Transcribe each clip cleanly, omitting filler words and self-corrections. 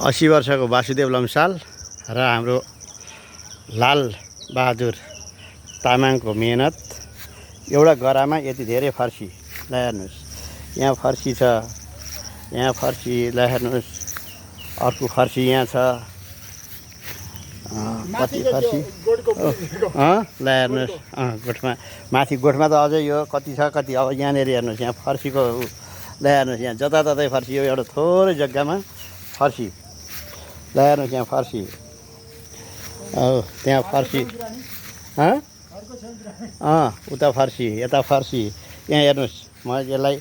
80 वर्षको वासुदेव लम्साल र हाम्रो लाल बहादुर तामाङको मेहनत एउटा गरामा यति धेरै फर्सी ल हेर्नुस्। यहाँ फर्सी छ, यहाँ फर्सी ल हेर्नुस्, अर्को फर्सी यहाँ छ, कति फर्सी ल हेर्नुस्। गोठमा माथि गोठमा त अझै यो कति छ कति। अब यहाँनिर हेर्नुहोस्, यहाँ फर्सीको ल हेर्नुहोस्, यहाँ जताततै फर्सी। यो एउटा थोरै जग्गामा फर्सी ल हेर्नुहोस्, यहाँ फर्सी, त्यहाँ फर्सी, उता फर्सी, यता फर्सी। यहाँ हेर्नुहोस्, म यसलाई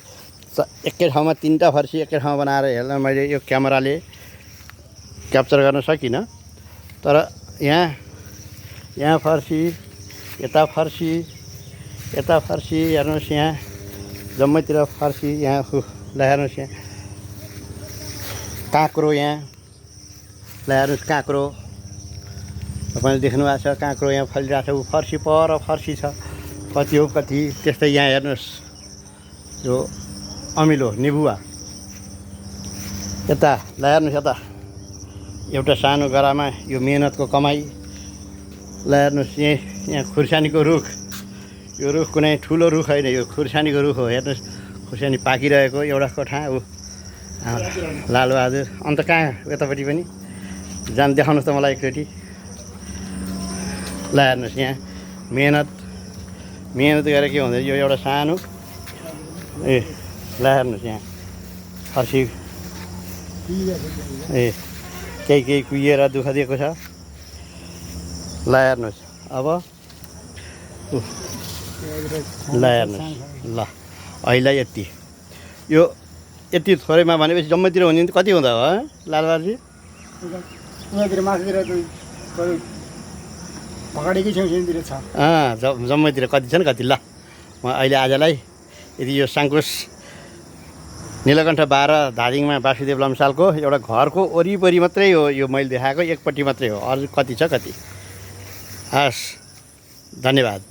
एकै ठाउँमा तिनवटा फर्सी एकै ठाउँमा बनाएर हेर्न मैले यो क्यामेराले क्याप्चर गर्न सकिनँ। तर यहाँ फर्सी, यता फर्सी, यता फर्सी हेर्नुहोस्, यहाँ जम्मैतिर फर्सी। यहाँ ल हेर्नुहोस्, यहाँ काँक्रो, यहाँ ल हेर्नुहोस् काँक्रो, तपाईँले देख्नु भएको छ काँक्रो यहाँ फलिरहेको छ। ऊ फर्सी पर फर्सी छ, कति हो कति। त्यस्तै यहाँ हेर्नुहोस्, यो अमिलो निबुवा, यता ल हेर्नुहोस्, यता एउटा सानो गरामा यो मेहनतको कमाई ल हेर्नुहोस्। यहाँ खुर्सानीको रुख, यो रुख कुनै ठुलो रुख होइन, यो खुर्सानीको रुख हो। हेर्नुहोस्, खुर्सानी पाकिरहेको एउटा कोठा। ऊ लालबहादुर। अन्त कहाँ यतापट्टि पनि जान देखाउनुहोस् त मलाई एकचोटि। ल हेर्नुहोस्, यहाँ मेहनत गरेर के हुँदैन। यो एउटा सानो ल हेर्नुहोस्, यहाँ फर्सी केही कुहिएर दुःख दिएको छ। ल हेर्नुहोस्, अब ल हेर्नुहोस्, ल अहिले यति, यो यति थोरैमा भनेपछि जम्मैतिर हुने कति हुँदा हो लालबाजी? जम्मैतिर कति छ नि कति। ल म अहिले आजलाई यदि यो साङ्कुस नीलकण्ठ 12 धादिङमा वासुदेव लम्सालको एउटा घरको वरिपरि मात्रै हो यो मैले देखाएको, एकपट्टि मात्रै हो, अरू कति छ कति। हस्, धन्यवाद।